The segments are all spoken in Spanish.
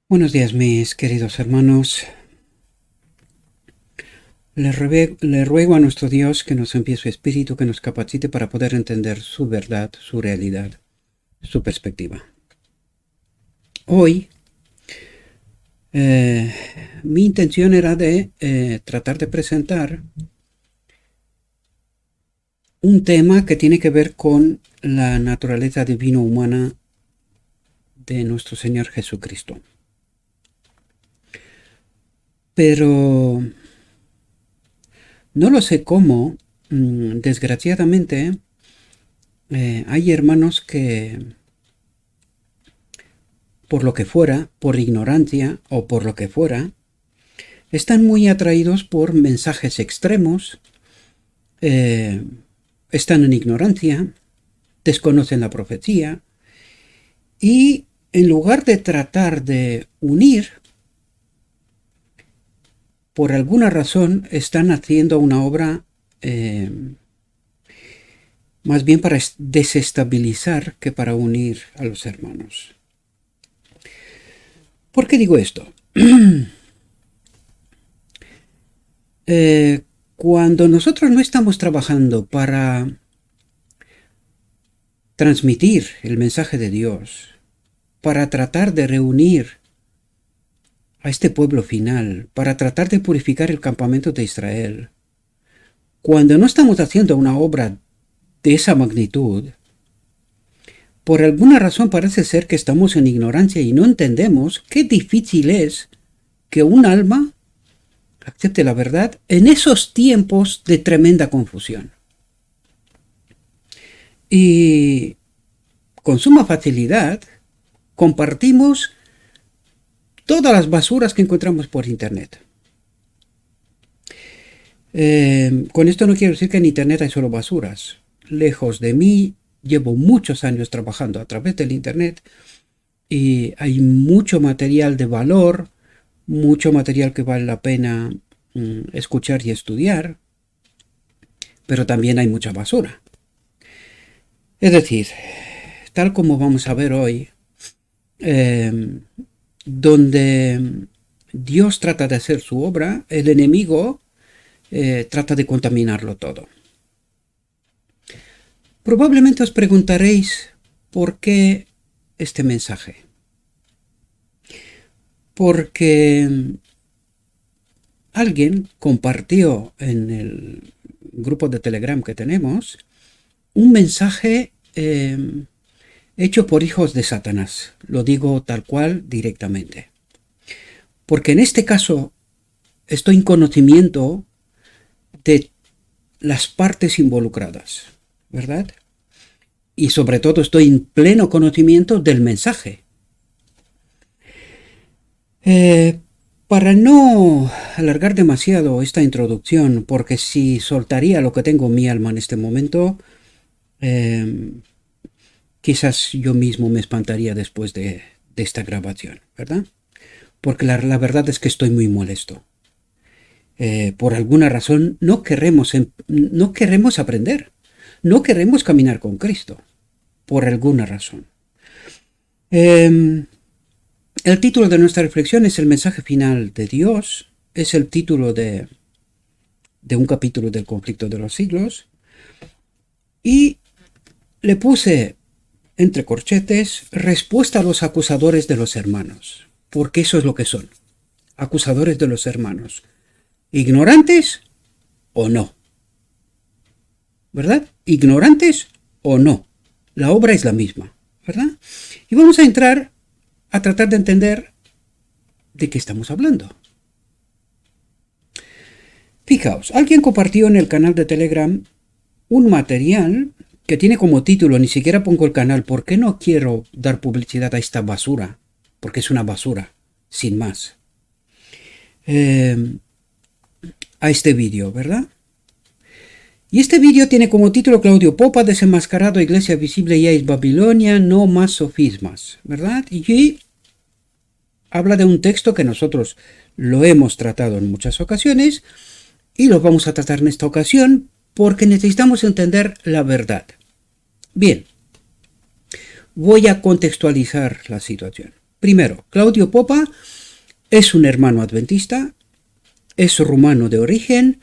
Buenos días, mis queridos hermanos. Le ruego a nuestro Dios que nos envíe su Espíritu, que nos capacite para poder entender su verdad, su realidad, su perspectiva. Hoy, mi intención era de tratar de presentar un tema que tiene que ver con la naturaleza divino-humana de nuestro Señor Jesucristo. Pero no lo sé cómo, desgraciadamente, hay hermanos que, por lo que fuera, por ignorancia o por lo que fuera, están muy atraídos por mensajes extremos, están en ignorancia, desconocen la profecía y en lugar de tratar de unir, por alguna razón están haciendo una obra más bien para desestabilizar que para unir a los hermanos. ¿Por qué digo esto? Cuando nosotros no estamos trabajando para transmitir el mensaje de Dios, para tratar de reunir a este pueblo final, para tratar de purificar el campamento de Israel, cuando no estamos haciendo una obra de esa magnitud, por alguna razón parece ser que estamos en ignorancia y no entendemos qué difícil es que un alma acepte la verdad en esos tiempos de tremenda confusión. Y con suma facilidad compartimos todas las basuras que encontramos por internet. Con esto no quiero decir que en internet hay solo basuras. Lejos de mí, llevo muchos años trabajando a través del internet y hay mucho material de valor, mucho material que vale la pena escuchar y estudiar, pero también hay mucha basura. Es decir, tal como vamos a ver hoy, donde Dios trata de hacer su obra, el enemigo trata de contaminarlo todo. Probablemente os preguntaréis por qué este mensaje. Porque alguien compartió en el grupo de Telegram que tenemos un mensaje hecho por hijos de Satanás. Lo digo tal cual directamente. Porque en este caso estoy en conocimiento de las partes involucradas, ¿verdad? Y sobre todo estoy en pleno conocimiento del mensaje. Para no alargar demasiado esta introducción, porque si soltaría lo que tengo en mi alma en este momento, quizás yo mismo me espantaría después de esta grabación, ¿verdad? Porque la verdad es que estoy muy molesto. Por alguna razón no queremos aprender, no queremos caminar con Cristo, por alguna razón. El título de nuestra reflexión es el mensaje final de Dios, es el título de un capítulo del conflicto de los siglos, y le puse entre corchetes respuesta a los acusadores de los hermanos, porque eso es lo que son, acusadores de los hermanos, ignorantes o no, ¿verdad? Ignorantes o no, la obra es la misma, ¿verdad? Y vamos a entrar a tratar de entender de qué estamos hablando. Fijaos, alguien compartió en el canal de Telegram un material que tiene como título, ni siquiera pongo el canal, porque no quiero dar publicidad a esta basura, porque es una basura, sin más. A este vídeo, ¿verdad? Y este vídeo tiene como título Claudio Popa, desenmascarado, Iglesia visible ya es Babilonia, no más sofismas, ¿verdad? Y habla de un texto que nosotros lo hemos tratado en muchas ocasiones y lo vamos a tratar en esta ocasión porque necesitamos entender la verdad. Bien, voy a contextualizar la situación. Primero, Claudio Popa es un hermano adventista, es rumano de origen,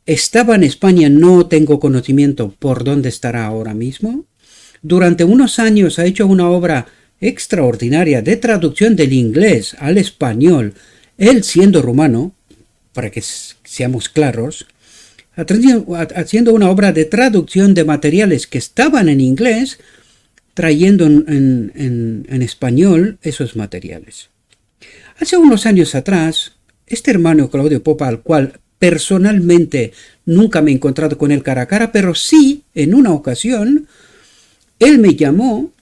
estaba en España, no tengo conocimiento por dónde estará ahora mismo. Durante unos años ha hecho una obra extraordinaria de traducción del inglés al español, él siendo rumano, para que seamos claros, haciendo una obra de traducción de materiales que estaban en inglés, trayendo en español esos materiales. Hace unos años atrás, este hermano Claudio Popa, al cual personalmente nunca me he encontrado con él cara a cara, pero sí en una ocasión, él me llamó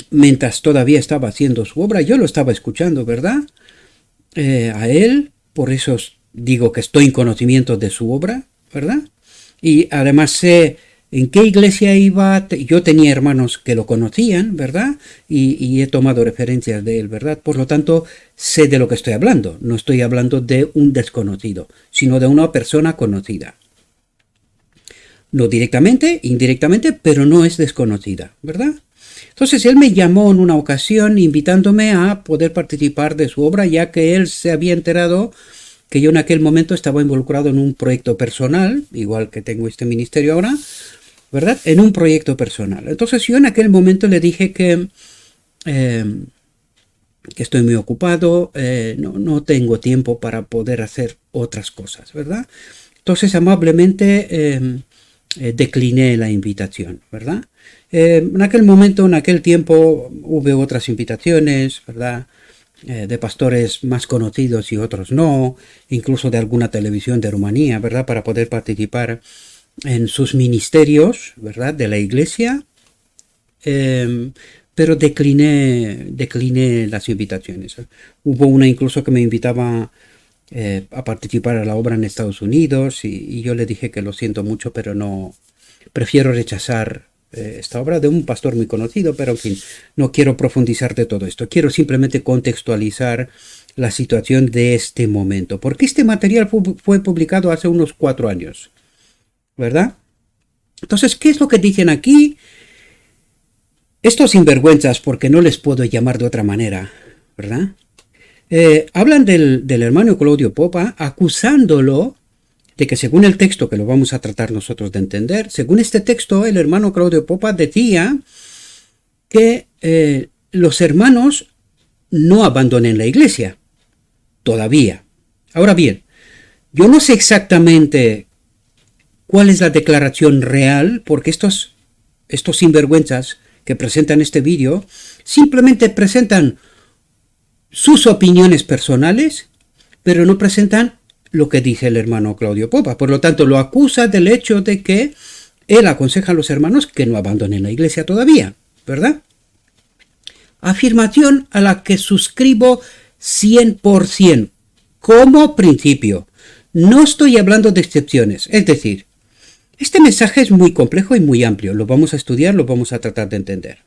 mientras todavía estaba haciendo su obra, yo lo estaba escuchando, ¿verdad? A él, por eso digo que estoy en conocimiento de su obra, ¿verdad? Y además sé en qué iglesia iba, yo tenía hermanos que lo conocían, ¿verdad? Y he tomado referencias de él, ¿verdad? Por lo tanto, sé de lo que estoy hablando. No estoy hablando de un desconocido, sino de una persona conocida. No directamente, indirectamente, pero no es desconocida, ¿verdad? Entonces él me llamó en una ocasión invitándome a poder participar de su obra, ya que él se había enterado que yo en aquel momento estaba involucrado en un proyecto personal, igual que tengo este ministerio ahora, ¿verdad? En un proyecto personal. Entonces yo en aquel momento le dije que estoy muy ocupado, no tengo tiempo para poder hacer otras cosas, ¿verdad? Entonces amablemente decliné la invitación, ¿verdad? En aquel momento, en aquel tiempo, hubo otras invitaciones, ¿verdad? De pastores más conocidos y otros no, incluso de alguna televisión de Rumanía, ¿verdad? Para poder participar en sus ministerios, ¿verdad? De la iglesia, pero decliné las invitaciones. Hubo una incluso que me invitaba a participar a la obra en Estados Unidos y yo le dije que lo siento mucho, pero no, prefiero rechazar esta obra de un pastor muy conocido, pero en fin, no quiero profundizar de todo esto, quiero simplemente contextualizar la situación de este momento, porque este material fue publicado hace unos 4 años, ¿verdad? Entonces, ¿qué es lo que dicen aquí? Estos sinvergüenzas, porque no les puedo llamar de otra manera, ¿verdad? Hablan del hermano Claudio Popa, acusándolo de que según el texto que lo vamos a tratar nosotros de entender, según este texto, el hermano Claudio Popa decía que los hermanos no abandonen la iglesia, todavía. Ahora bien, yo no sé exactamente cuál es la declaración real, porque estos sinvergüenzas que presentan este vídeo simplemente presentan sus opiniones personales, pero no presentan lo que dice el hermano Claudio Popa. Por lo tanto, lo acusa del hecho de que él aconseja a los hermanos que no abandonen la iglesia todavía, ¿verdad? Afirmación a la que suscribo 100%, como principio. No estoy hablando de excepciones, es decir, este mensaje es muy complejo y muy amplio, lo vamos a estudiar, lo vamos a tratar de entender.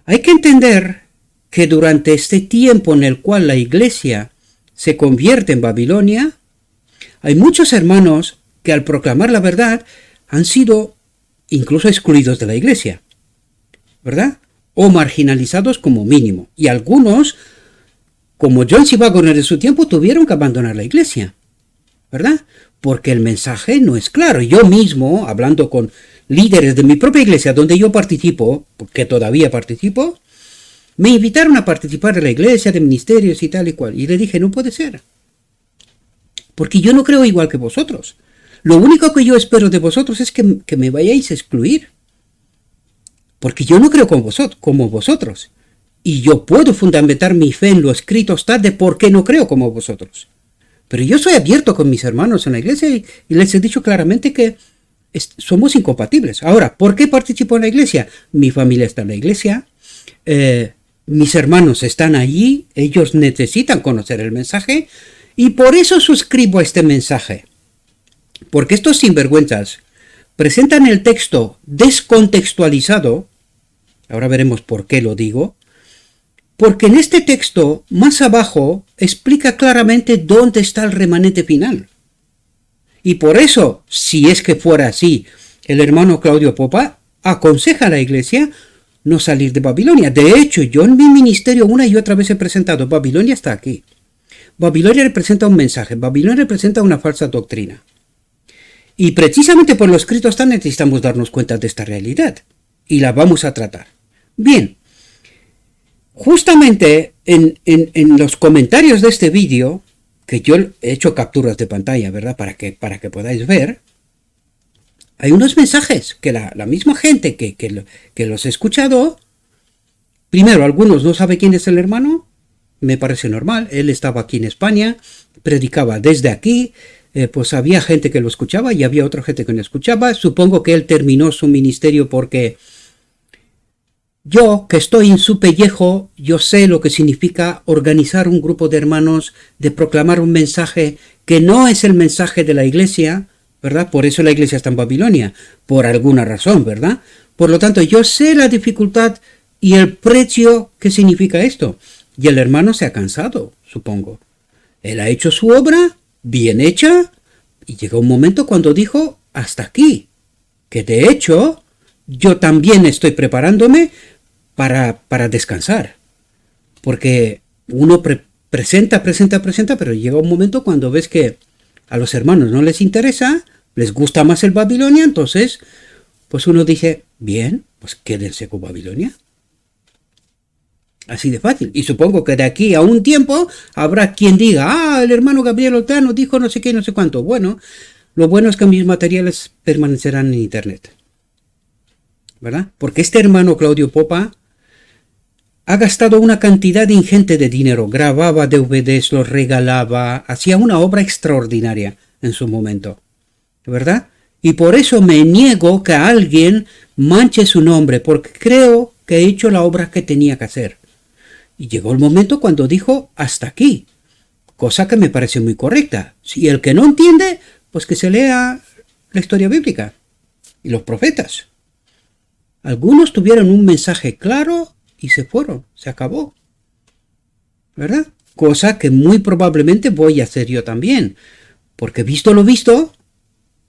Hay que entender que durante este tiempo en el cual la iglesia se convierte en Babilonia, hay muchos hermanos que al proclamar la verdad han sido incluso excluidos de la iglesia, ¿verdad? O marginalizados como mínimo. Y algunos, como John C. Waggoner en su tiempo, tuvieron que abandonar la iglesia, ¿verdad? Porque el mensaje no es claro. Yo mismo, hablando con líderes de mi propia iglesia, donde yo participo, porque todavía participo, me invitaron a participar de la iglesia, de ministerios y tal y cual. Y le dije, no puede ser. Porque yo no creo igual que vosotros. Lo único que yo espero de vosotros es que me vayáis a excluir. Porque yo no creo como vosotros. Y yo puedo fundamentar mi fe en lo escrito está de por qué no creo como vosotros. Pero yo soy abierto con mis hermanos en la iglesia y les he dicho claramente que somos incompatibles. Ahora, ¿por qué participo en la iglesia? Mi familia está en la iglesia. Mis hermanos están allí, ellos necesitan conocer el mensaje y por eso suscribo a este mensaje. Porque estos sinvergüenzas presentan el texto descontextualizado, ahora veremos por qué lo digo, porque en este texto, más abajo, explica claramente dónde está el remanente final. Y por eso, si es que fuera así, el hermano Claudio Popa aconseja a la iglesia no salir de Babilonia. De hecho, yo en mi ministerio una y otra vez he presentado, Babilonia está aquí. Babilonia representa un mensaje, Babilonia representa una falsa doctrina. Y precisamente por los escritos tan necesitamos darnos cuenta de esta realidad. Y la vamos a tratar. Bien, justamente en los comentarios de este vídeo, que yo he hecho capturas de pantalla, ¿verdad? Para que podáis ver, hay unos mensajes que la misma gente que los he escuchado, primero, algunos no saben quién es el hermano, me parece normal, él estaba aquí en España, predicaba desde aquí, pues había gente que lo escuchaba y había otra gente que no escuchaba. Supongo que él terminó su ministerio porque yo, que estoy en su pellejo, yo sé lo que significa organizar un grupo de hermanos, de proclamar un mensaje que no es el mensaje de la iglesia, ¿verdad? Por eso la iglesia está en Babilonia, por alguna razón, ¿verdad? Por lo tanto, yo sé la dificultad y el precio que significa esto. Y el hermano se ha cansado, supongo. Él ha hecho su obra, bien hecha, y llegó un momento cuando dijo, hasta aquí. Que de hecho, yo también estoy preparándome para descansar. Porque uno presenta, pero llega un momento cuando ves que a los hermanos no les interesa, les gusta más el Babilonia, entonces, pues uno dice, bien, pues quédense con Babilonia. Así de fácil. Y supongo que de aquí a un tiempo habrá quien diga, el hermano Gabriel Oltano dijo no sé qué, no sé cuánto. Bueno, lo bueno es que mis materiales permanecerán en internet, ¿verdad? Porque este hermano Claudio Popa ha gastado una cantidad ingente de dinero, grababa DVDs, los regalaba, hacía una obra extraordinaria en su momento, ¿verdad? Y por eso me niego que alguien manche su nombre, porque creo que he hecho la obra que tenía que hacer. Y llegó el momento cuando dijo hasta aquí, cosa que me parece muy correcta. Si el que no entiende, pues que se lea la historia bíblica y los profetas. Algunos tuvieron un mensaje claro y se fueron, se acabó, ¿verdad? Cosa que muy probablemente voy a hacer yo también, porque visto lo visto,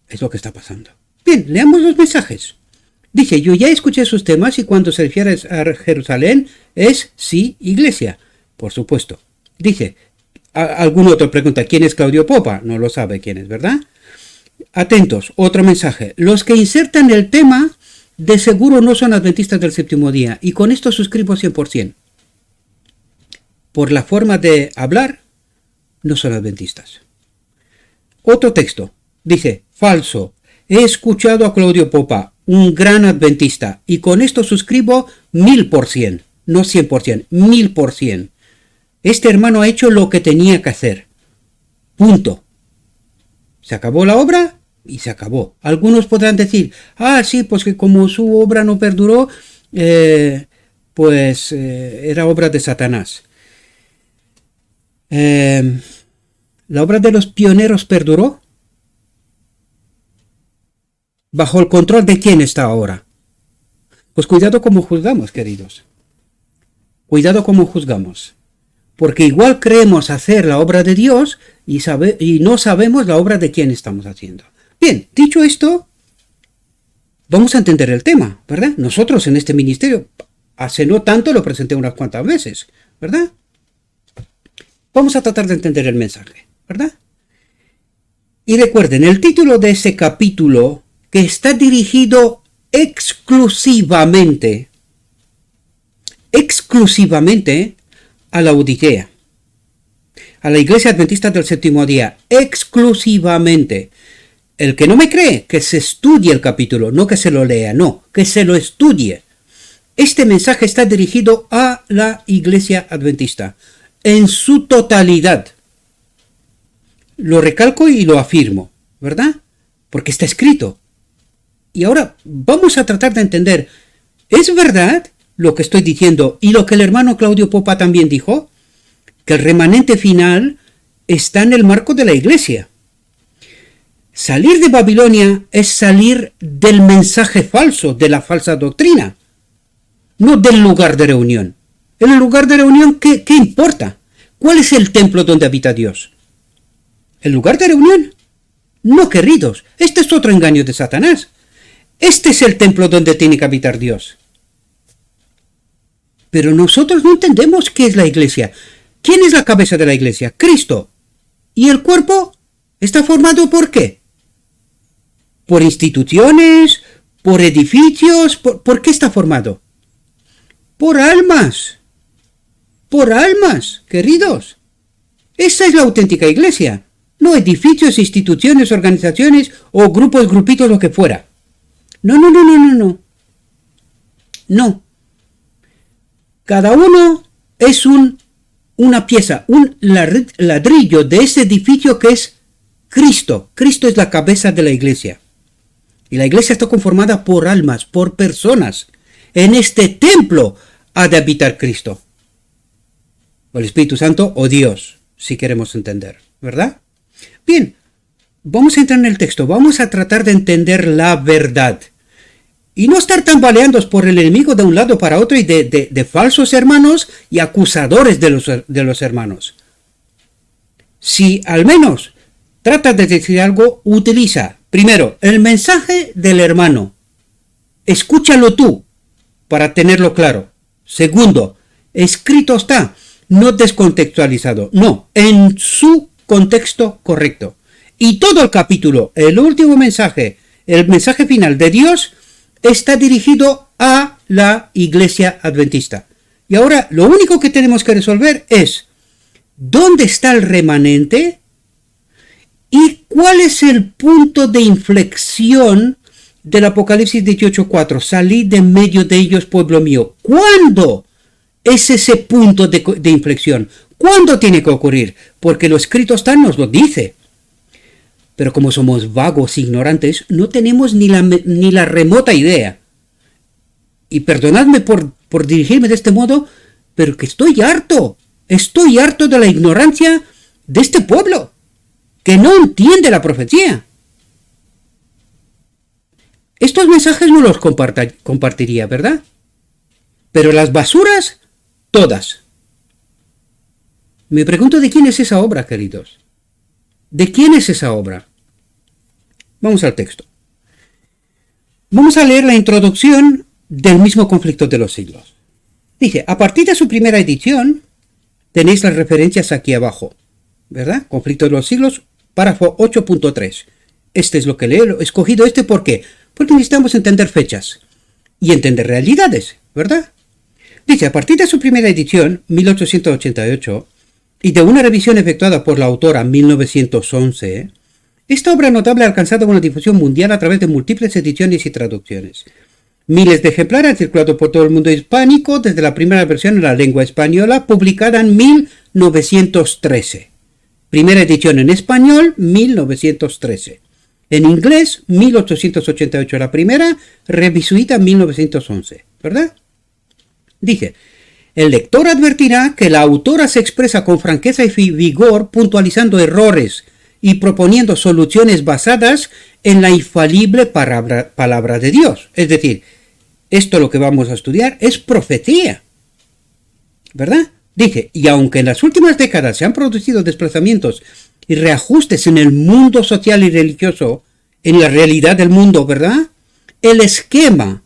es lo que está pasando. Bien, leamos los mensajes. Dice, yo ya escuché sus temas y cuando se refiere a Jerusalén es sí, iglesia, por supuesto. Dice, algún otro pregunta, ¿quién es Claudio Popa? No lo sabe quién es, ¿verdad? Atentos, otro mensaje. Los que insertan el tema de seguro no son adventistas del séptimo día y con esto suscribo 100%. Por la forma de hablar, no son adventistas. Otro texto, dice, falso. He escuchado a Claudio Popa, un gran adventista, y con esto suscribo 1000%, no 100%, 1000%. Este hermano ha hecho lo que tenía que hacer. Punto. Se acabó la obra y se acabó. Algunos podrán decir, sí, pues que como su obra no perduró, era obra de Satanás. ¿La obra de los pioneros perduró? ¿Bajo el control de quién está ahora? Pues cuidado como juzgamos, queridos. Cuidado como juzgamos. Porque igual creemos hacer la obra de Dios y no sabemos la obra de quién estamos haciendo. Bien, dicho esto, vamos a entender el tema, ¿verdad? Nosotros en este ministerio, hace no tanto lo presenté unas cuantas veces, ¿verdad? Vamos a tratar de entender el mensaje, ¿verdad? Y recuerden, el título de ese capítulo que está dirigido exclusivamente a la Odisea, a la Iglesia Adventista del Séptimo Día, exclusivamente. El que no me cree, que se estudie el capítulo, no que se lo lea, no, que se lo estudie. Este mensaje está dirigido a la Iglesia Adventista, en su totalidad. Lo recalco y lo afirmo, ¿verdad? Porque está escrito. Y ahora vamos a tratar de entender, ¿es verdad lo que estoy diciendo y lo que el hermano Claudio Popa también dijo? Que el remanente final está en el marco de la iglesia. Salir de Babilonia es salir del mensaje falso, de la falsa doctrina, no del lugar de reunión. En el lugar de reunión, ¿qué importa? ¿Cuál es el templo donde habita Dios? ¿El lugar de reunión? No, queridos, este es otro engaño de Satanás. Este es el templo donde tiene que habitar Dios. Pero nosotros no entendemos qué es la iglesia. ¿Quién es la cabeza de la iglesia? Cristo. ¿Y el cuerpo está formado por qué? ¿Por instituciones? ¿Por edificios? ¿Por qué está formado? Por almas. Por almas, queridos. Esa es la auténtica iglesia. No edificios, instituciones, organizaciones o grupos, grupitos, lo que fuera. No. No. Cada uno es una pieza, un ladrillo de ese edificio que es Cristo. Cristo es la cabeza de la iglesia. Y la iglesia está conformada por almas, por personas. En este templo ha de habitar Cristo. O el Espíritu Santo o Dios, si queremos entender, ¿verdad? Bien, vamos a entrar en el texto. Vamos a tratar de entender la verdad. Y no estar tambaleados por el enemigo de un lado para otro y de falsos hermanos y acusadores de los hermanos. Si al menos tratas de decir algo, utiliza primero el mensaje del hermano. Escúchalo tú para tenerlo claro. Segundo, escrito está, no descontextualizado, no, en su contexto correcto. Y todo el capítulo, el último mensaje, el mensaje final de Dios, está dirigido a la iglesia adventista. Y ahora lo único que tenemos que resolver es ¿dónde está el remanente? ¿Y cuál es el punto de inflexión del Apocalipsis 18:4? Salid de en medio de ellos, pueblo mío. ¿Cuándo es ese punto de inflexión? ¿Cuándo tiene que ocurrir? Porque lo escrito está, nos lo dice. Pero como somos vagos, ignorantes, no tenemos ni la remota idea. Y perdonadme por dirigirme de este modo, pero que estoy harto de la ignorancia de este pueblo, que no entiende la profecía. Estos mensajes no los compartiría, ¿verdad? Pero las basuras, todas. Me pregunto de quién es esa obra, queridos. ¿De quién es esa obra? Vamos al texto. Vamos a leer la introducción del mismo conflicto de los siglos. Dice, a partir de su primera edición, tenéis las referencias aquí abajo, ¿verdad? Conflicto de los siglos, párrafo 8.3. Este es lo que leo, he escogido ¿por qué? Porque necesitamos entender fechas y entender realidades, ¿verdad? Dice, a partir de su primera edición, 1888, y de una revisión efectuada por la autora en 1911, esta obra notable ha alcanzado una difusión mundial a través de múltiples ediciones y traducciones. Miles de ejemplares han circulado por todo el mundo hispánico desde la primera versión en la lengua española, publicada en 1913. Primera edición en español, 1913. En inglés, 1888 la primera, revisuita en 1911, ¿verdad? Dice, el lector advertirá que la autora se expresa con franqueza y vigor, puntualizando errores y proponiendo soluciones basadas en la infalible palabra de Dios. Es decir, esto lo que vamos a estudiar es profecía, ¿verdad? Dice, y aunque en las últimas décadas se han producido desplazamientos y reajustes en el mundo social y religioso, en la realidad del mundo, ¿verdad? El esquema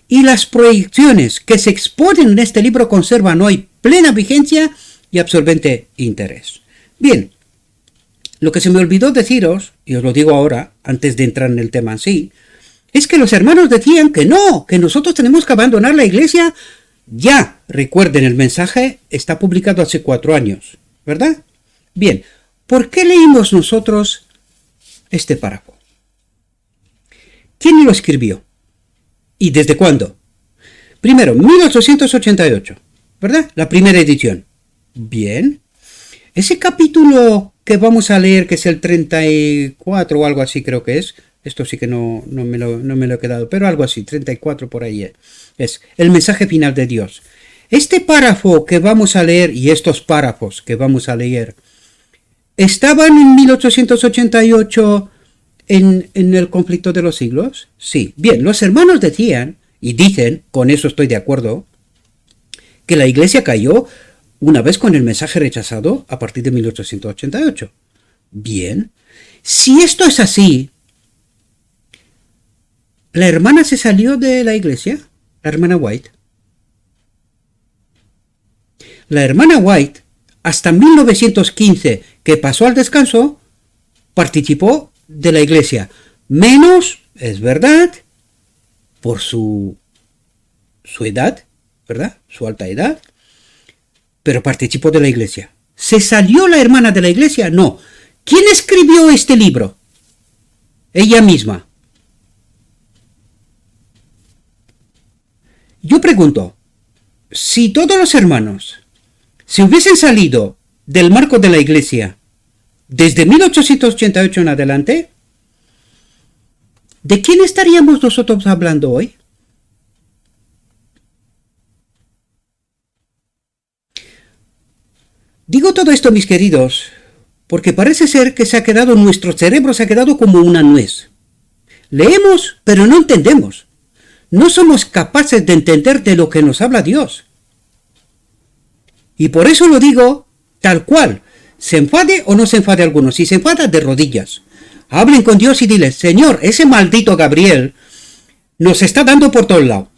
y las proyecciones que se exponen en este libro conservan hoy plena vigencia y absorbente interés. Bien, lo que se me olvidó deciros, y os lo digo ahora, antes de entrar en el tema en sí, es que los hermanos decían que no, que nosotros tenemos que abandonar la iglesia ya. Recuerden, el mensaje está publicado hace 4 años, ¿verdad? Bien, ¿por qué leímos nosotros este párrafo? ¿Quién lo escribió? ¿Y desde cuándo? Primero, 1888, ¿verdad? La primera edición. Bien. Ese capítulo que vamos a leer, que es el 34 o algo así creo que es, esto sí que no me lo he quedado, pero algo así, 34 por ahí es el mensaje final de Dios. Este párrafo que vamos a leer y estos párrafos que vamos a leer, ¿estaban en 1888 en el conflicto de los siglos? Sí. Bien, los hermanos decían, y dicen, con eso estoy de acuerdo, que la iglesia cayó una vez con el mensaje rechazado a partir de 1888. Bien, si esto es así, ¿la hermana se salió de la iglesia? ¿La hermana White? La hermana White, hasta 1915, que pasó al descanso, participó de la iglesia. Menos, es verdad, por su edad, ¿verdad? Su alta edad, pero participó de la iglesia. ¿Se salió la hermana de la iglesia? No. ¿Quién escribió este libro? Ella misma. Yo pregunto, si todos los hermanos se hubiesen salido del marco de la iglesia desde 1888 en adelante, ¿de quién estaríamos nosotros hablando hoy? Digo todo esto, mis queridos, porque parece ser que nuestro cerebro se ha quedado como una nuez. Leemos, pero no entendemos. No somos capaces de entender de lo que nos habla Dios. Y por eso lo digo tal cual. Se enfade o no se enfade alguno. Si se enfada, de rodillas. Hablen con Dios y diles, Señor, ese maldito Gabriel nos está dando por todos lados.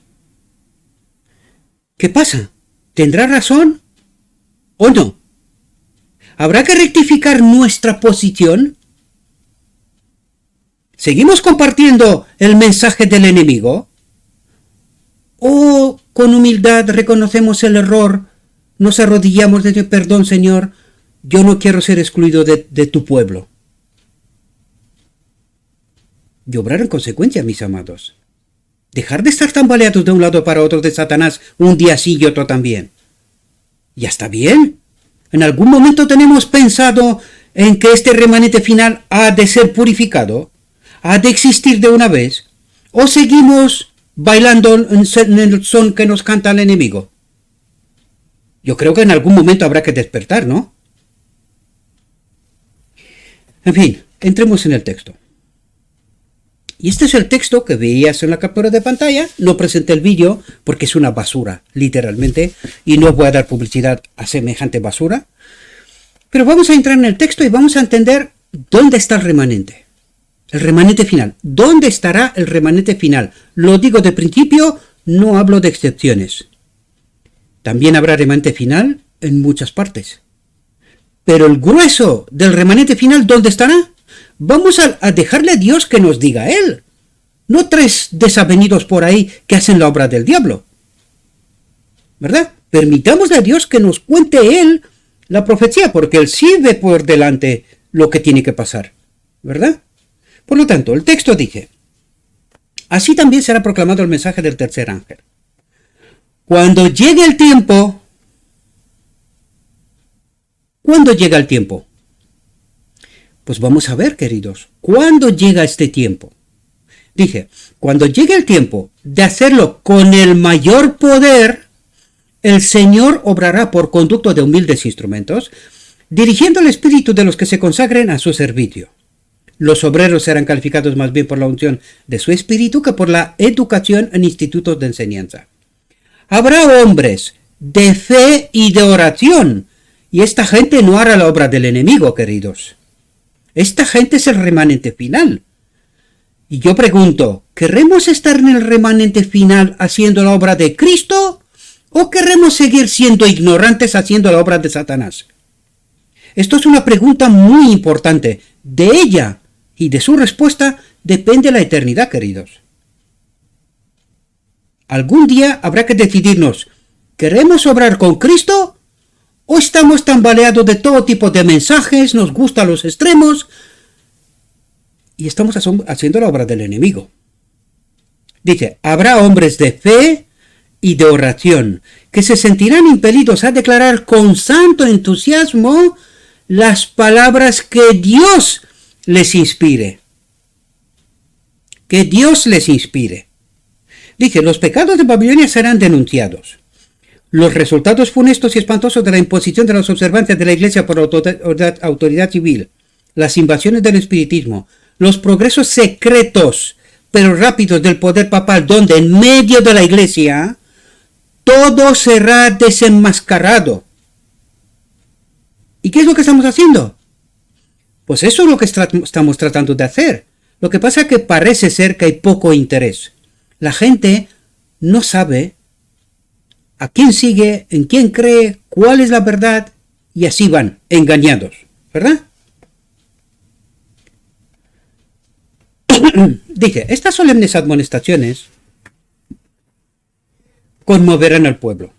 ¿Qué pasa? ¿Tendrá razón o no? ¿Habrá que rectificar nuestra posición? ¿Seguimos compartiendo el mensaje del enemigo? ¿O con humildad reconocemos el error, nos arrodillamos y decimos, perdón, Señor, yo no quiero ser excluido de tu pueblo? Y obrar en consecuencia, mis amados. Dejar de estar tambaleados de un lado para otro de Satanás, un día sí y otro también. Ya está bien. ¿En algún momento tenemos pensado en que este remanente final ha de ser purificado? ¿Ha de existir de una vez? ¿O seguimos bailando en el son que nos canta el enemigo? Yo creo que en algún momento habrá que despertar, ¿no? En fin, entremos en el texto. Y este es el texto que veías en la captura de pantalla. No presenté el vídeo porque es una basura, literalmente, y no voy a dar publicidad a semejante basura. Pero vamos a entrar en el texto y vamos a entender dónde está el remanente. El remanente final. ¿Dónde estará el remanente final? Lo digo de principio, no hablo de excepciones. También habrá remanente final en muchas partes. Pero el grueso del remanente final, ¿dónde estará? Vamos a dejarle a Dios que nos diga Él. No tres desavenidos por ahí que hacen la obra del diablo. ¿Verdad? Permitámosle a Dios que nos cuente Él la profecía, porque Él sí ve por delante lo que tiene que pasar. ¿Verdad? Por lo tanto, el texto dice, así también será proclamado el mensaje del tercer ángel. Cuando llegue el tiempo, ¿cuándo llega el tiempo? Pues vamos a ver, queridos, ¿cuándo llega este tiempo? Dije, cuando llegue el tiempo de hacerlo con el mayor poder, el Señor obrará por conducto de humildes instrumentos, dirigiendo el espíritu de los que se consagren a su servicio. Los obreros serán calificados más bien por la unción de su espíritu que por la educación en institutos de enseñanza. Habrá hombres de fe y de oración, y esta gente no hará la obra del enemigo, queridos. Esta gente es el remanente final. Y yo pregunto, ¿queremos estar en el remanente final haciendo la obra de Cristo o queremos seguir siendo ignorantes haciendo la obra de Satanás? Esto es una pregunta muy importante. De ella y de su respuesta depende la eternidad, queridos. Algún día habrá que decidirnos, ¿queremos obrar con Cristo o estamos tambaleados de todo tipo de mensajes, nos gustan los extremos y estamos haciendo la obra del enemigo? Dice, habrá hombres de fe y de oración que se sentirán impelidos a declarar con santo entusiasmo las palabras que Dios les inspire. Que Dios les inspire. Dice, los pecados de Babilonia serán denunciados. Los resultados funestos y espantosos de la imposición de las observancias de la Iglesia por autoridad civil, las invasiones del espiritismo, los progresos secretos pero rápidos del poder papal, donde en medio de la Iglesia todo será desenmascarado. ¿Y qué es lo que estamos haciendo? Pues eso es lo que estamos tratando de hacer. Lo que pasa es que parece ser que hay poco interés. La gente no sabe a quién sigue, en quién cree, cuál es la verdad y así van, engañados, ¿verdad? Dice, estas solemnes admonestaciones conmoverán al pueblo.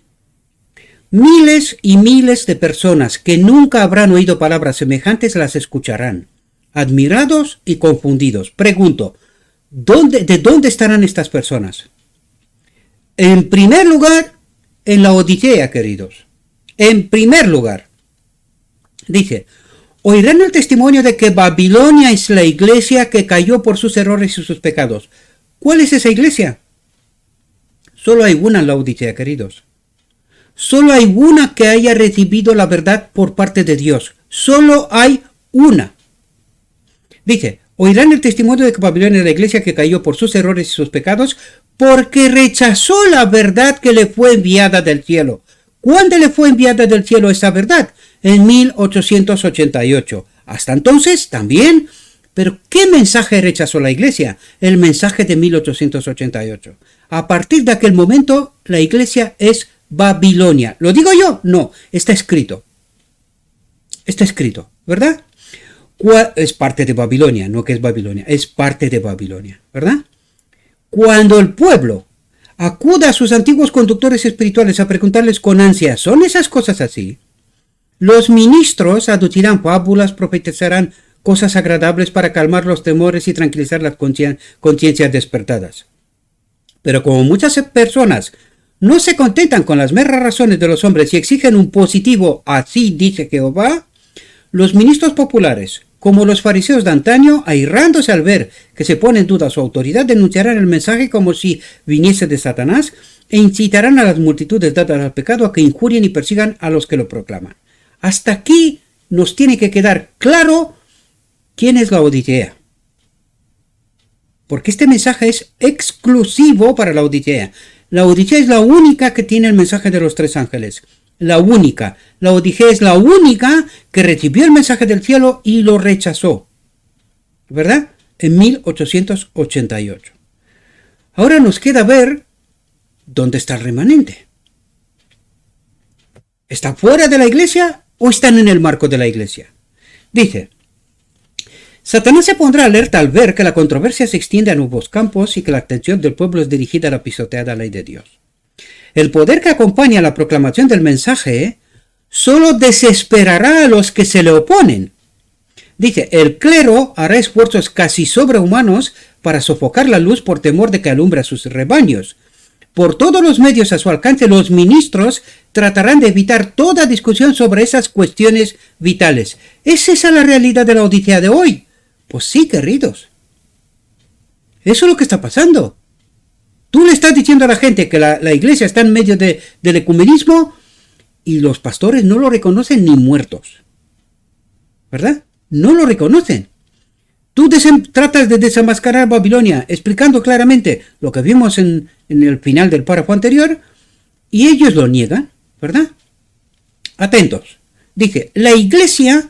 Miles y miles de personas que nunca habrán oído palabras semejantes las escucharán, admirados y confundidos. Pregunto, ¿de dónde estarán estas personas? En primer lugar, en la Odisea, queridos. En primer lugar, dice, oirán el testimonio de que Babilonia es la iglesia que cayó por sus errores y sus pecados. ¿Cuál es esa iglesia? Solo hay una en la Odisea, queridos. Solo hay una que haya recibido la verdad por parte de Dios. Solo hay una. Dice, oirán el testimonio de que Babilonia es la iglesia que cayó por sus errores y sus pecados porque rechazó la verdad que le fue enviada del cielo. ¿Cuándo le fue enviada del cielo esa verdad? En 1888. Hasta entonces también. Pero ¿qué mensaje rechazó la iglesia? El mensaje de 1888. A partir de aquel momento, la iglesia es Babilonia. ¿Lo digo yo? No, está escrito. Está escrito, ¿verdad? Es parte de Babilonia, no que es Babilonia, es parte de Babilonia, ¿verdad? Cuando el pueblo acuda a sus antiguos conductores espirituales a preguntarles con ansia, ¿son esas cosas así? Los ministros aducirán fábulas, profetizarán cosas agradables para calmar los temores y tranquilizar las conciencias despertadas. Pero como muchas personas no se contentan con las meras razones de los hombres y exigen un positivo, así dice Jehová, los ministros populares, como los fariseos de antaño, airrándose al ver que se pone en duda su autoridad, denunciarán el mensaje como si viniese de Satanás e incitarán a las multitudes dadas al pecado a que injurien y persigan a los que lo proclaman. Hasta aquí nos tiene que quedar claro quién es la Odisea. Porque este mensaje es exclusivo para la Odisea. La Odisea es la única que tiene el mensaje de los tres ángeles. La única. La Odisea es la única que recibió el mensaje del cielo y lo rechazó. ¿Verdad? En 1888. Ahora nos queda ver dónde está el remanente. ¿Está fuera de la iglesia o están en el marco de la iglesia? Dice, Satanás se pondrá alerta al ver que la controversia se extiende a nuevos campos y que la atención del pueblo es dirigida a la pisoteada ley de Dios. El poder que acompaña la proclamación del mensaje solo desesperará a los que se le oponen. Dice, el clero hará esfuerzos casi sobrehumanos para sofocar la luz por temor de que alumbre a sus rebaños. Por todos los medios a su alcance, los ministros tratarán de evitar toda discusión sobre esas cuestiones vitales. ¿Es esa la realidad de la Odisea de hoy? Pues sí, queridos. Eso es lo que está pasando. Tú le estás diciendo a la gente que la iglesia está en medio del ecumenismo y los pastores no lo reconocen ni muertos. ¿Verdad? No lo reconocen. Tú tratas de desenmascarar Babilonia explicando claramente lo que vimos en el final del párrafo anterior y ellos lo niegan, ¿verdad? Atentos. Dice, la iglesia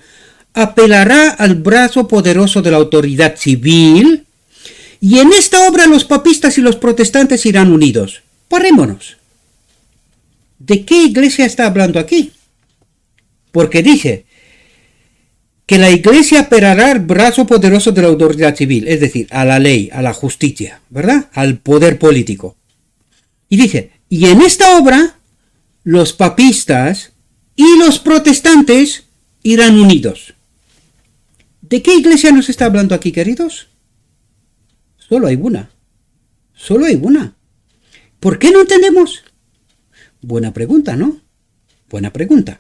apelará al brazo poderoso de la autoridad civil y en esta obra los papistas y los protestantes irán unidos. Parémonos. ¿De qué iglesia está hablando aquí? Porque dice que la iglesia apelará al brazo poderoso de la autoridad civil, es decir, a la ley, a la justicia, ¿verdad? Al poder político. Y dice, y en esta obra los papistas y los protestantes irán unidos. ¿De qué iglesia nos está hablando aquí, queridos? Solo hay una. Solo hay una. ¿Por qué no entendemos? Buena pregunta, ¿no? Buena pregunta.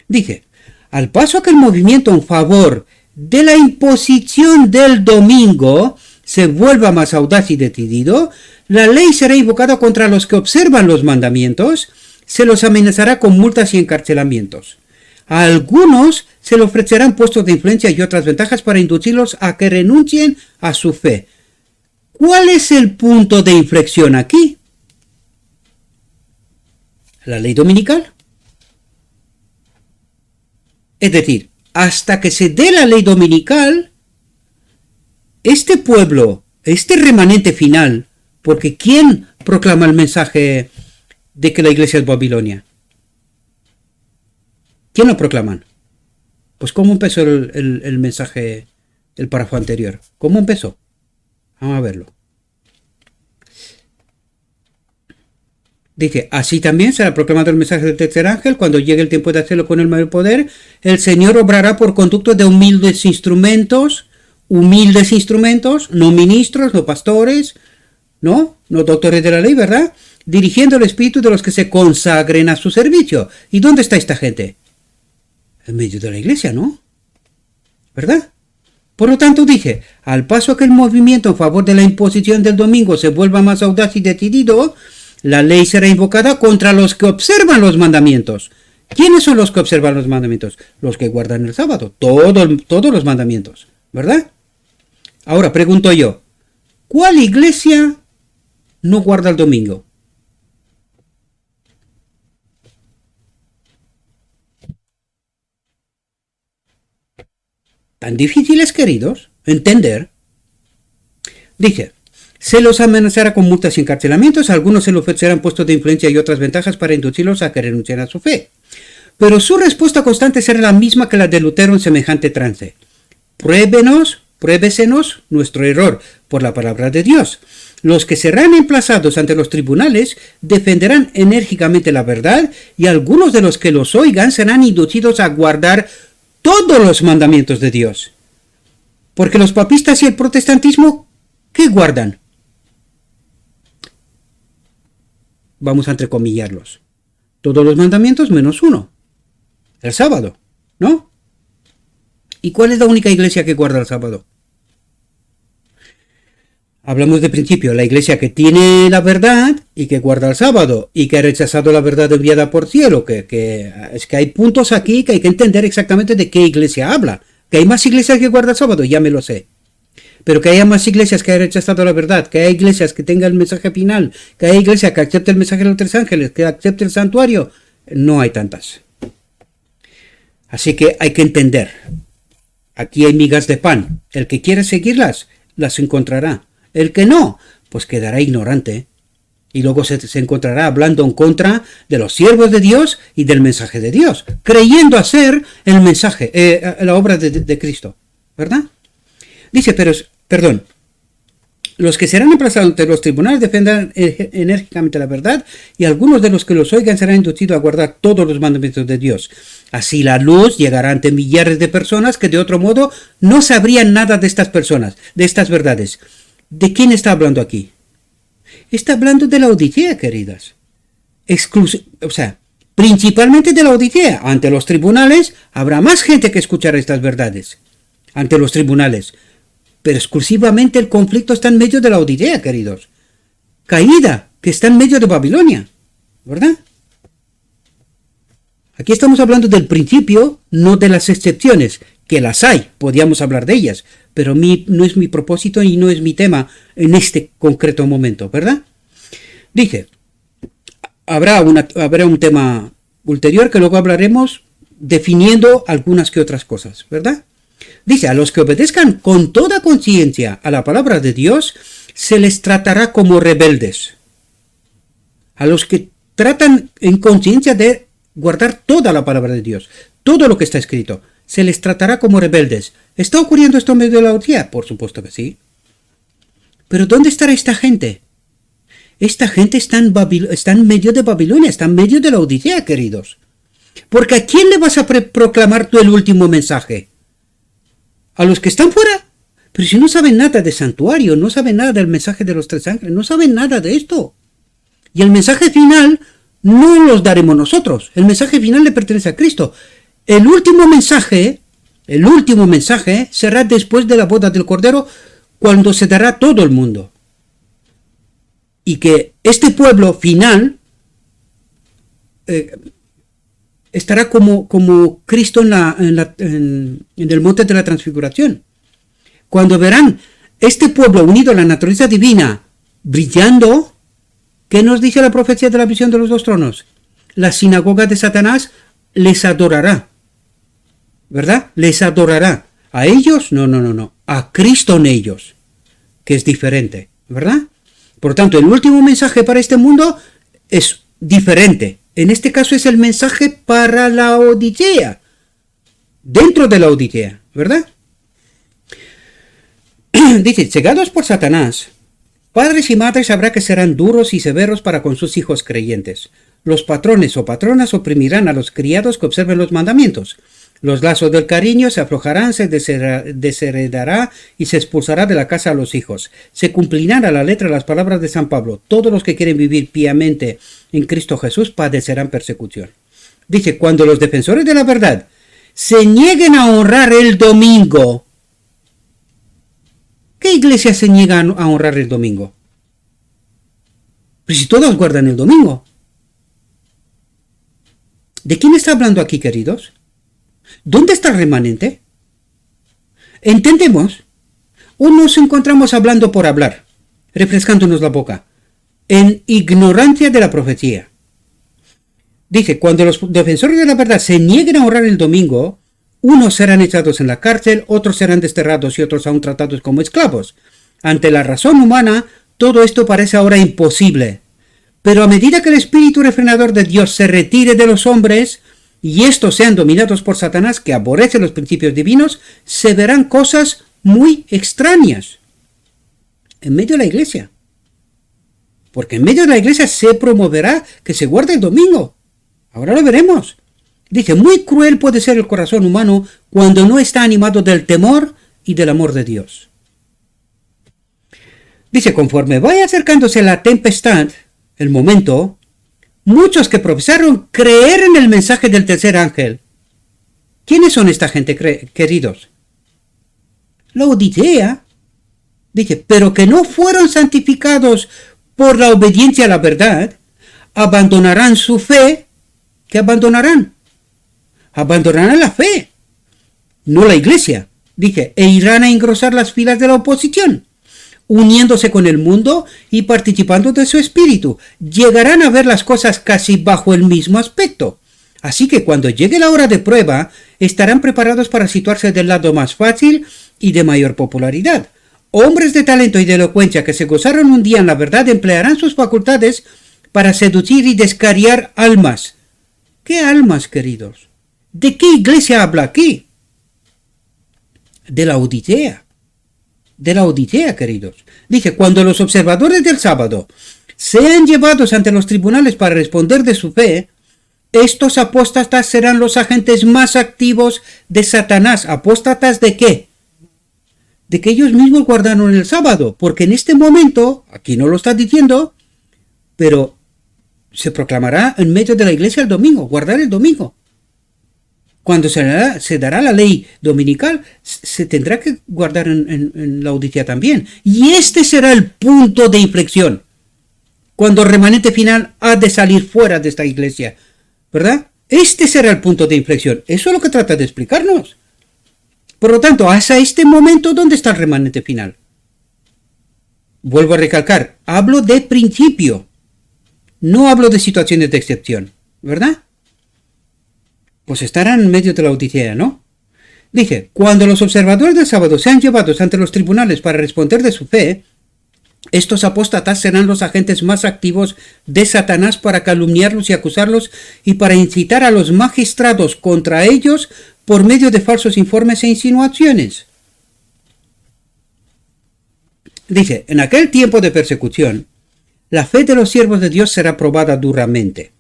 Dice, al paso que el movimiento en favor de la imposición del domingo se vuelva más audaz y decidido, la ley será invocada contra los que observan los mandamientos, se los amenazará con multas y encarcelamientos. A algunos se le ofrecerán puestos de influencia y otras ventajas para inducirlos a que renuncien a su fe. ¿Cuál es el punto de inflexión aquí? ¿La ley dominical? Es decir, hasta que se dé la ley dominical, este pueblo, este remanente final, porque ¿quién proclama el mensaje de que la iglesia es Babilonia? ¿Quién lo proclaman? Pues ¿cómo empezó el mensaje, el párrafo anterior? ¿Cómo empezó? Vamos a verlo. Dice, así también será proclamado el mensaje del tercer ángel, cuando llegue el tiempo de hacerlo con el mayor poder, el Señor obrará por conducto de humildes instrumentos, no ministros, no pastores, no doctores de la ley, ¿verdad? Dirigiendo el espíritu de los que se consagren a su servicio. ¿Y dónde está esta gente? En medio de la iglesia, ¿no? ¿Verdad? Por lo tanto dije, al paso que el movimiento en favor de la imposición del domingo se vuelva más audaz y decidido, la ley será invocada contra los que observan los mandamientos. ¿Quiénes son los que observan los mandamientos? Los que guardan el sábado, todos los mandamientos, ¿verdad? Ahora pregunto yo, ¿cuál iglesia no guarda el domingo? Tan difíciles, queridos, entender. Dije, se los amenazará con multas y encarcelamientos, algunos se les ofrecerán puestos de influencia y otras ventajas para inducirlos a que renuncien a su fe. Pero su respuesta constante será la misma que la de Lutero en semejante trance. Pruébesenos nuestro error por la palabra de Dios. Los que serán emplazados ante los tribunales defenderán enérgicamente la verdad y algunos de los que los oigan serán inducidos a guardar todos los mandamientos de Dios. Porque los papistas y el protestantismo, ¿qué guardan? Vamos a entrecomillarlos. Todos los mandamientos menos uno. El sábado, ¿no? ¿Y cuál es la única iglesia que guarda el sábado? Hablamos de principio, la iglesia que tiene la verdad y que guarda el sábado y que ha rechazado la verdad enviada por cielo, es que hay puntos aquí que hay que entender exactamente de qué iglesia habla. Que hay más iglesias que guardan el sábado, ya me lo sé. Pero que haya más iglesias que hayan rechazado la verdad, que haya iglesias que tengan el mensaje final, que haya iglesias que acepten el mensaje de los tres ángeles, que acepte el santuario, no hay tantas. Así que hay que entender. Aquí hay migas de pan. El que quiere seguirlas, las encontrará. El que no, pues quedará ignorante. Y luego se encontrará hablando en contra de los siervos de Dios y del mensaje de Dios, creyendo hacer el mensaje, la obra de Cristo. ¿Verdad? Dice, los que serán emplazados ante los tribunales defenderán enérgicamente la verdad y algunos de los que los oigan serán inducidos a guardar todos los mandamientos de Dios. Así la luz llegará ante millares de personas que de otro modo no sabrían nada de estas personas, de estas verdades. ¿De quién está hablando aquí? Está hablando de la Odisea, queridas. Principalmente de la Odisea. Ante los tribunales habrá más gente que escuchará estas verdades. Ante los tribunales. Pero exclusivamente el conflicto está en medio de la Odisea, queridos. Caída, que está en medio de Babilonia. ¿Verdad? Aquí estamos hablando del principio, no de las excepciones, que las hay, podríamos hablar de ellas, pero no es mi propósito y no es mi tema en este concreto momento, ¿verdad? Dice, habrá un tema ulterior que luego hablaremos definiendo algunas que otras cosas, ¿verdad? Dice, a los que obedezcan con toda conciencia a la palabra de Dios, se les tratará como rebeldes. A los que tratan en conciencia de guardar toda la palabra de Dios, todo lo que está escrito, se les tratará como rebeldes. ¿Está ocurriendo esto en medio de la Odisea? Por supuesto que sí. Pero ¿dónde estará esta gente? Esta gente está en medio de Babilonia, está en medio de la Odisea, queridos. Porque ¿a quién le vas a proclamar tú el último mensaje? ¿A los que están fuera? Pero si no saben nada de santuario, no saben nada del mensaje de los tres ángeles, no saben nada de esto. Y el mensaje final no los daremos nosotros. El mensaje final le pertenece a Cristo. El último mensaje será después de la boda del Cordero, cuando se dará a todo el mundo. Y que este pueblo final estará como Cristo en el monte de la transfiguración. Cuando verán este pueblo unido a la naturaleza divina brillando, ¿qué nos dice la profecía de la visión de los dos tronos? La sinagoga de Satanás les adorará. ¿Verdad? Les adorará. ¿A ellos? No. A Cristo en ellos, que es diferente. ¿Verdad? Por tanto, el último mensaje para este mundo es diferente. En este caso es el mensaje para la Odisea, dentro de la Odisea, ¿verdad? Dice, cegados por Satanás, padres y madres habrá que serán duros y severos para con sus hijos creyentes. Los patrones o patronas oprimirán a los criados que observen los mandamientos. Los lazos del cariño se aflojarán, se desheredará y se expulsará de la casa a los hijos. Se cumplirán a la letra las palabras de San Pablo. Todos los que quieren vivir piamente en Cristo Jesús padecerán persecución. Dice, cuando los defensores de la verdad se nieguen a honrar el domingo. ¿Qué iglesia se niega a honrar el domingo? Pues si todos guardan el domingo. ¿De quién está hablando aquí, queridos? ¿Dónde está el remanente? ¿Entendemos? ¿O nos encontramos hablando por hablar, refrescándonos la boca, en ignorancia de la profecía? Dice, cuando los defensores de la verdad se nieguen a honrar el domingo, unos serán echados en la cárcel, otros serán desterrados y otros aún tratados como esclavos. Ante la razón humana, todo esto parece ahora imposible. Pero a medida que el espíritu refrenador de Dios se retire de los hombres y estos sean dominados por Satanás, que aborrece los principios divinos, se verán cosas muy extrañas en medio de la iglesia. Porque en medio de la iglesia se promoverá que se guarde el domingo. Ahora lo veremos. Dice, muy cruel puede ser el corazón humano cuando no está animado del temor y del amor de Dios. Dice, conforme vaya acercándose la tempestad, el momento, muchos que profesaron creer en el mensaje del tercer ángel. ¿Quiénes son esta gente, queridos? La Odisea. Dice, pero que no fueron santificados por la obediencia a la verdad, abandonarán su fe. ¿Qué abandonarán? Abandonarán la fe, no la iglesia. Dice, e irán a engrosar las filas de la oposición, uniéndose con el mundo y participando de su espíritu. Llegarán a ver las cosas casi bajo el mismo aspecto. Así que cuando llegue la hora de prueba, estarán preparados para situarse del lado más fácil y de mayor popularidad. Hombres de talento y de elocuencia que se gozaron un día en la verdad emplearán sus facultades para seducir y descariar almas. ¿Qué almas, queridos? ¿De qué iglesia habla aquí? De la Odisea. De la Odisea, queridos. Dice, cuando los observadores del sábado sean llevados ante los tribunales para responder de su fe, estos apóstatas serán los agentes más activos de Satanás. ¿Apóstatas de qué? De que ellos mismos guardaron el sábado, porque en este momento, aquí no lo está diciendo, pero se proclamará en medio de la iglesia el domingo, guardar el domingo. Cuando se dará la ley dominical, se tendrá que guardar en la Odisea también. Y este será el punto de inflexión, cuando el remanente final ha de salir fuera de esta iglesia, ¿verdad? Este será el punto de inflexión. Eso es lo que trata de explicarnos. Por lo tanto, hasta este momento, ¿dónde está el remanente final? Vuelvo a recalcar, hablo de principio, no hablo de situaciones de excepción, ¿verdad? Pues estarán en medio de la Odisea, ¿no? Dice, cuando los observadores del sábado sean llevados ante los tribunales para responder de su fe, estos apóstatas serán los agentes más activos de Satanás para calumniarlos y acusarlos y para incitar a los magistrados contra ellos por medio de falsos informes e insinuaciones. Dice, en aquel tiempo de persecución, la fe de los siervos de Dios será probada duramente.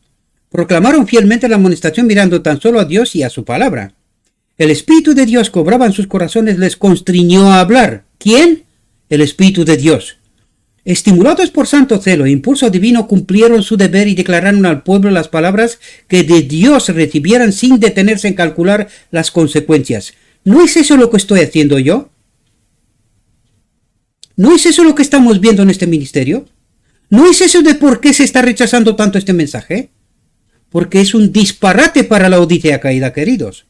Proclamaron fielmente la amonestación mirando tan solo a Dios y a su palabra. El Espíritu de Dios que obraba en sus corazones les constriñó a hablar. ¿Quién? El Espíritu de Dios. Estimulados por santo celo e impulso divino, cumplieron su deber y declararon al pueblo las palabras que de Dios recibieran sin detenerse en calcular las consecuencias. ¿No es eso lo que estoy haciendo yo? ¿No es eso lo que estamos viendo en este ministerio? ¿No es eso de por qué se está rechazando tanto este mensaje? Porque es un disparate para la Odisea caída, queridos.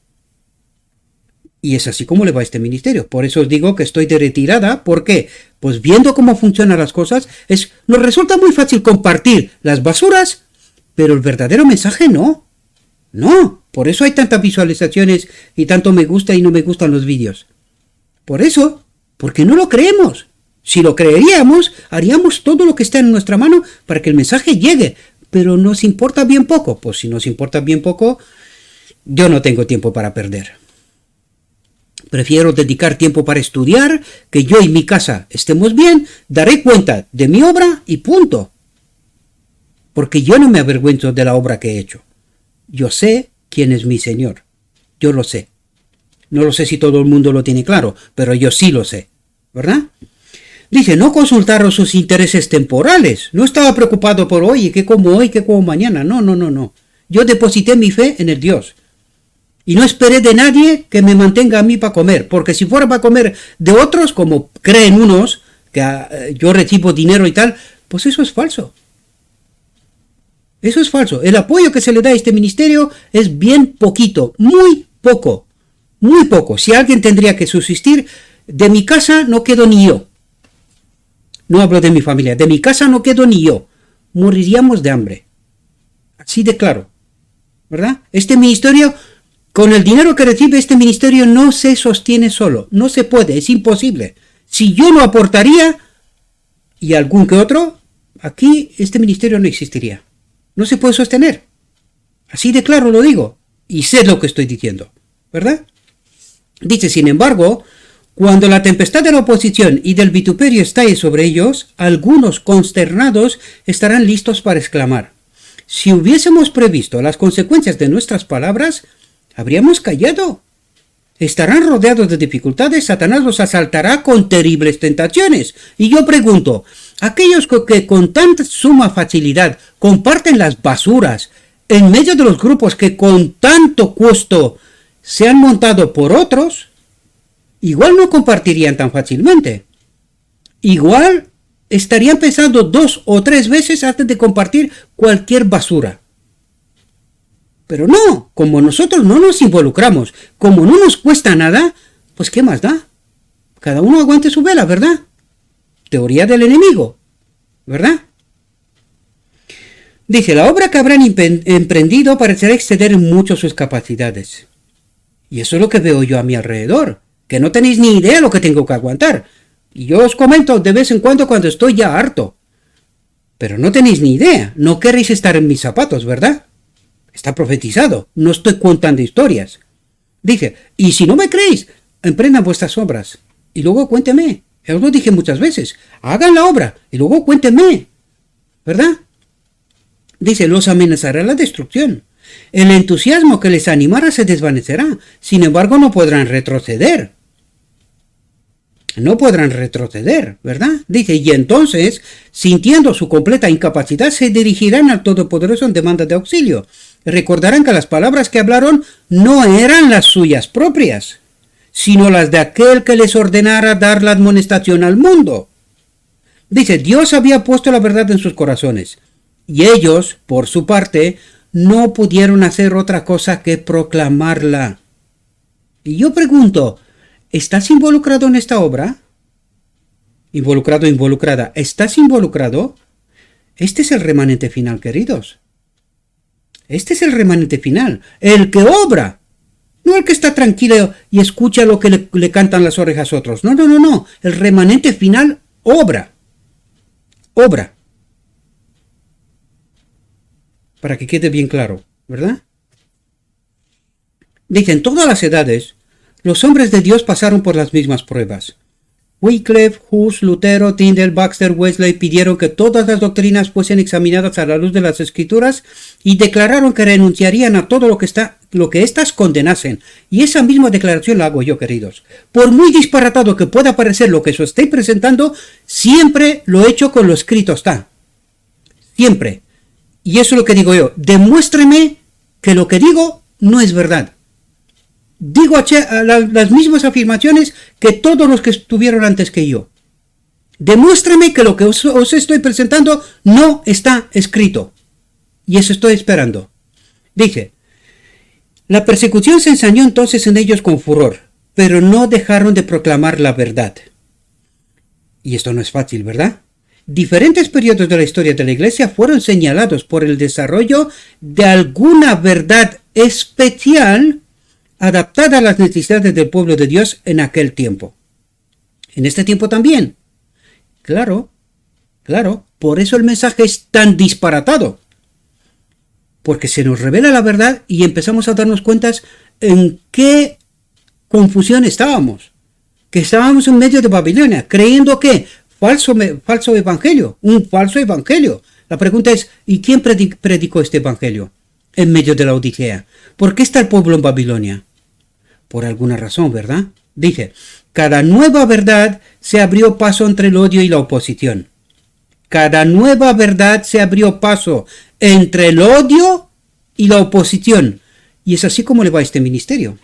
Y es así como le va a este ministerio. Por eso os digo que estoy de retirada. ¿Por qué? Pues viendo cómo funcionan las cosas, nos resulta muy fácil compartir las basuras, pero el verdadero mensaje no. No, por eso hay tantas visualizaciones y tanto me gusta y no me gustan los vídeos. Por eso, porque no lo creemos. Si lo creeríamos, haríamos todo lo que está en nuestra mano para que el mensaje llegue, pero nos importa bien poco. Pues si nos importa bien poco, yo no tengo tiempo para perder. Prefiero dedicar tiempo para estudiar, que yo y mi casa estemos bien, daré cuenta de mi obra y punto. Porque yo no me avergüenzo de la obra que he hecho. Yo sé quién es mi Señor. Yo lo sé. No lo sé si todo el mundo lo tiene claro, pero yo sí lo sé. ¿Verdad? Dice, no consultaron sus intereses temporales. No estaba preocupado por hoy, que como hoy, que como mañana. No. Yo deposité mi fe en el Dios. Y no esperé de nadie que me mantenga a mí para comer. Porque si fuera para comer de otros, como creen unos, que yo recibo dinero y tal, pues eso es falso. Eso es falso. El apoyo que se le da a este ministerio es bien poquito, muy poco. Muy poco. Si alguien tendría que subsistir, de mi casa no quedo ni yo. No hablo de mi familia. De mi casa no quedo ni yo. Moriríamos de hambre. Así de claro. ¿Verdad? Este ministerio, con el dinero que recibe este ministerio, no se sostiene solo. No se puede. Es imposible. Si yo no aportaría, y algún que otro, aquí este ministerio no existiría. No se puede sostener. Así de claro lo digo. Y sé lo que estoy diciendo. ¿Verdad? Dice, sin embargo, cuando la tempestad de la oposición y del vituperio estalle sobre ellos, algunos consternados estarán listos para exclamar: si hubiésemos previsto las consecuencias de nuestras palabras, habríamos callado. Estarán rodeados de dificultades, Satanás los asaltará con terribles tentaciones. Y yo pregunto, aquellos que con tanta suma facilidad comparten las basuras en medio de los grupos que con tanto costo se han montado por otros, igual no compartirían tan fácilmente. Igual estarían pensando 2 o 3 veces antes de compartir cualquier basura. Pero no, como nosotros no nos involucramos, como no nos cuesta nada, pues ¿qué más da? Cada uno aguante su vela, ¿verdad? Teoría del enemigo, ¿verdad? Dice, la obra que habrán emprendido parecerá exceder en mucho sus capacidades. Y eso es lo que veo yo a mi alrededor, que no tenéis ni idea de lo que tengo que aguantar. Y yo os comento de vez en cuando estoy ya harto. Pero no tenéis ni idea, no queréis estar en mis zapatos, ¿verdad? Está profetizado, no estoy contando historias. Dice, y si no me creéis, emprendan vuestras obras, y luego cuénteme. Os lo dije muchas veces, hagan la obra, y luego cuéntenme, ¿verdad? Dice, los amenazará la destrucción. El entusiasmo que les animara se desvanecerá, sin embargo no podrán retroceder. No podrán retroceder, ¿verdad? Dice, y entonces, sintiendo su completa incapacidad, se dirigirán al Todopoderoso en demanda de auxilio. Recordarán que las palabras que hablaron no eran las suyas propias, sino las de aquel que les ordenara dar la admonestación al mundo. Dice, Dios había puesto la verdad en sus corazones, y ellos, por su parte, no pudieron hacer otra cosa que proclamarla. Y yo pregunto, ¿estás involucrado en esta obra? Involucrado, involucrada. ¿Estás involucrado? Este es el remanente final, queridos. Este es el remanente final. El que obra. No el que está tranquilo y escucha lo que le cantan las orejas a otros. No. El remanente final obra. Obra. Para que quede bien claro, ¿verdad? Dicen, todas las edades, los hombres de Dios pasaron por las mismas pruebas. Wycliffe, Hus, Lutero, Tyndale, Baxter, Wesley pidieron que todas las doctrinas fuesen examinadas a la luz de las Escrituras y declararon que renunciarían a todo lo que éstas condenasen. Y esa misma declaración la hago yo, queridos. Por muy disparatado que pueda parecer lo que os estoy presentando, siempre lo he hecho con lo escrito está. Siempre. Y eso es lo que digo yo. Demuéstreme que lo que digo no es verdad. Digo las mismas afirmaciones que todos los que estuvieron antes que yo. Demuéstrame que lo que os estoy presentando no está escrito. Y eso estoy esperando. Dice, la persecución se ensañó entonces en ellos con furor, pero no dejaron de proclamar la verdad. Y esto no es fácil, ¿verdad? Diferentes periodos de la historia de la Iglesia fueron señalados por el desarrollo de alguna verdad especial adaptada a las necesidades del pueblo de Dios en aquel tiempo. En este tiempo también. Claro, por eso el mensaje es tan disparatado. porque se nos revela la verdad y empezamos a darnos cuenta en qué confusión estábamos. Que estábamos en medio de Babilonia, creyendo que falso evangelio, un falso evangelio. La pregunta es, ¿y quién predicó este evangelio en medio de la Odisea? ¿Por qué está el pueblo en Babilonia? Por alguna razón, ¿verdad? Dice, cada nueva verdad se abrió paso entre el odio y la oposición. Cada nueva verdad se abrió paso entre el odio y la oposición. Y es así como le va a este ministerio.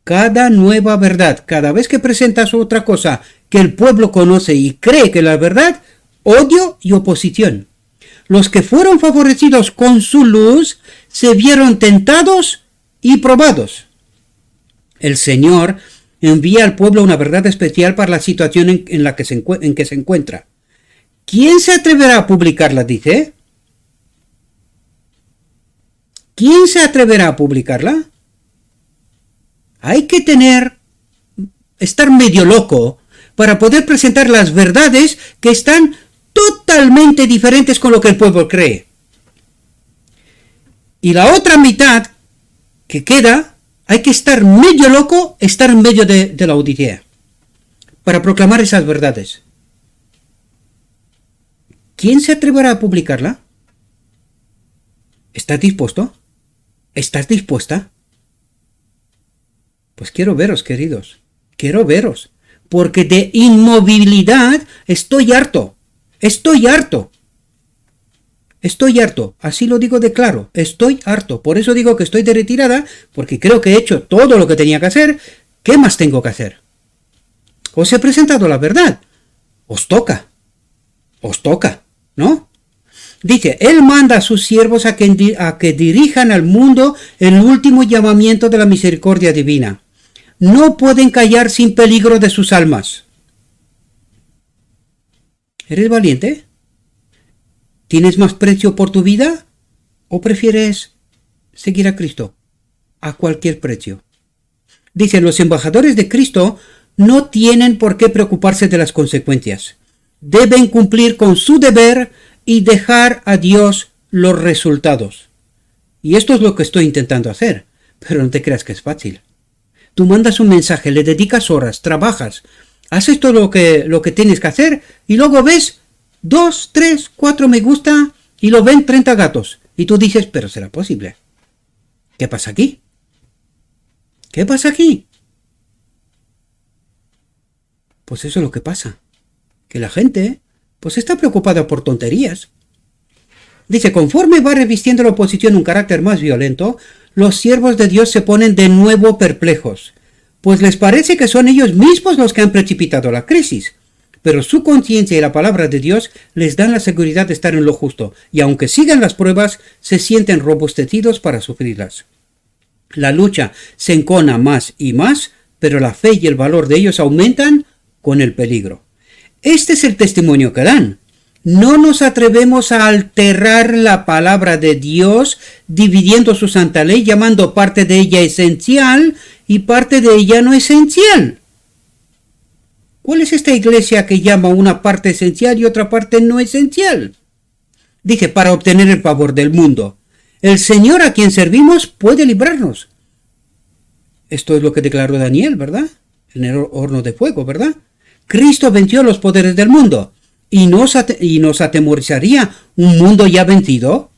Cada nueva verdad, cada vez que presentas otra cosa que el pueblo conoce y cree que es la verdad, odio y oposición. Los que fueron favorecidos con su luz se vieron tentados y probados. El Señor envía al pueblo una verdad especial para la situación en que se encuentra. ¿Quién se atreverá a publicarla? Dice. ¿Quién se atreverá a publicarla? Hay que estar medio loco para poder presentar las verdades que están totalmente diferentes con lo que el pueblo cree. Y la otra mitad que queda, hay que estar medio loco, estar en medio de la Odisea para proclamar esas verdades. ¿Quién se atreverá a publicarla? ¿Estás dispuesto? ¿Estás dispuesta? Pues quiero veros, queridos, quiero veros, porque de inmovilidad estoy harto, así lo digo de claro, estoy harto, por eso digo que estoy de retirada, porque creo que he hecho todo lo que tenía que hacer. ¿Qué más tengo que hacer? Os he presentado la verdad, os toca, ¿no? Dice, Él manda a sus siervos a que dirijan al mundo el último llamamiento de la misericordia divina. No pueden callar sin peligro de sus almas. ¿Eres valiente? ¿Tienes más precio por tu vida? ¿O prefieres seguir a Cristo a cualquier precio? Dice, los embajadores de Cristo no tienen por qué preocuparse de las consecuencias. Deben cumplir con su deber y dejar a Dios los resultados. Y esto es lo que estoy intentando hacer, pero no te creas que es fácil. Tú mandas un mensaje, le dedicas horas, trabajas, haces todo lo que tienes que hacer y luego ves 2, 3, 4 me gusta y lo ven 30 gatos. Y tú dices, pero será posible. ¿Qué pasa aquí? ¿Qué pasa aquí? Pues eso es lo que pasa. Que la gente pues está preocupada por tonterías. Dice, conforme va revistiendo la oposición un carácter más violento, los siervos de Dios se ponen de nuevo perplejos, pues les parece que son ellos mismos los que han precipitado la crisis. Pero su conciencia y la palabra de Dios les dan la seguridad de estar en lo justo, y aunque sigan las pruebas, se sienten robustecidos para sufrirlas. La lucha se encona más y más, pero la fe y el valor de ellos aumentan con el peligro. Este es el testimonio que dan. No nos atrevemos a alterar la palabra de Dios, dividiendo su santa ley, llamando parte de ella esencial y parte de ella no esencial. ¿Cuál es esta iglesia que llama una parte esencial y otra parte no esencial? Dice, para obtener el favor del mundo. El Señor a quien servimos puede librarnos. Esto es lo que declaró Daniel, ¿verdad? En el horno de fuego, ¿verdad? Cristo venció los poderes del mundo. ¿Y nos atemorizaría un mundo ya vencido?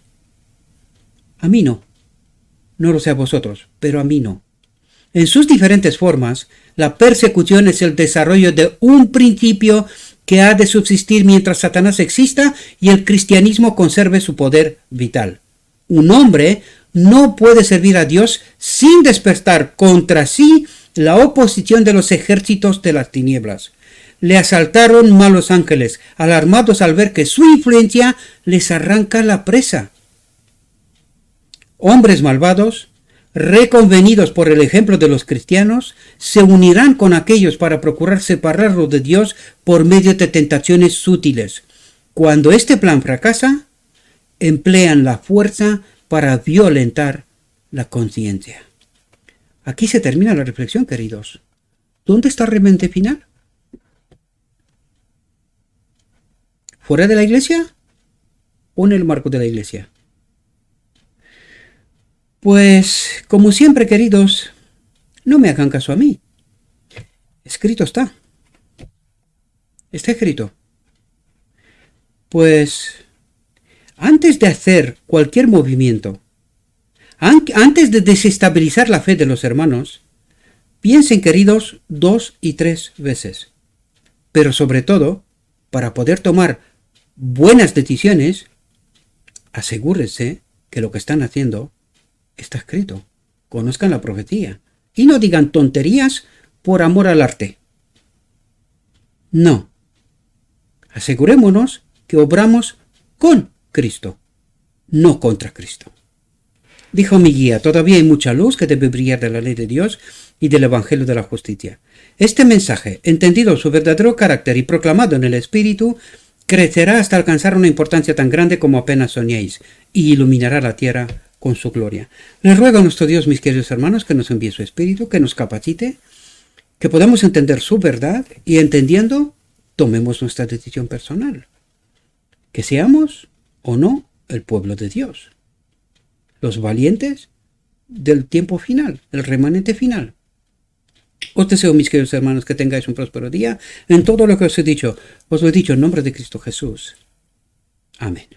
A mí no. No lo sé a vosotros, pero a mí no. En sus diferentes formas, la persecución es el desarrollo de un principio que ha de subsistir mientras Satanás exista y el cristianismo conserve su poder vital. Un hombre no puede servir a Dios sin despertar contra sí la oposición de los ejércitos de las tinieblas. Le asaltaron malos ángeles, alarmados al ver que su influencia les arranca la presa. Hombres malvados, reconvenidos por el ejemplo de los cristianos, se unirán con aquellos para procurar separarlos de Dios por medio de tentaciones sutiles. Cuando este plan fracasa, emplean la fuerza para violentar la conciencia. Aquí se termina la reflexión, queridos. ¿Dónde está el remanente final? ¿Fuera de la iglesia o en el marco de la iglesia? Pues, como siempre, queridos, no me hagan caso a mí. Escrito está. Está escrito. Pues, antes de hacer cualquier movimiento, antes de desestabilizar la fe de los hermanos, piensen, queridos, 2 y 3 veces. Pero sobre todo, para poder tomar buenas decisiones, asegúrense que lo que están haciendo está escrito. Conozcan la profecía. Y no digan tonterías por amor al arte. No. Asegurémonos que obramos con Cristo, no contra Cristo. Dijo mi guía, todavía hay mucha luz que debe brillar de la ley de Dios y del Evangelio de la justicia. Este mensaje, entendido su verdadero carácter y proclamado en el Espíritu, crecerá hasta alcanzar una importancia tan grande como apenas soñéis, y iluminará la tierra con su gloria. Les ruego a nuestro Dios, mis queridos hermanos, que nos envíe su Espíritu, que nos capacite, que podamos entender su verdad y entendiendo, tomemos nuestra decisión personal. Que seamos o no el pueblo de Dios. Los valientes del tiempo final, el remanente final. Os deseo, mis queridos hermanos, que tengáis un próspero día en todo lo que os he dicho. Os lo he dicho en nombre de Cristo Jesús. Amén.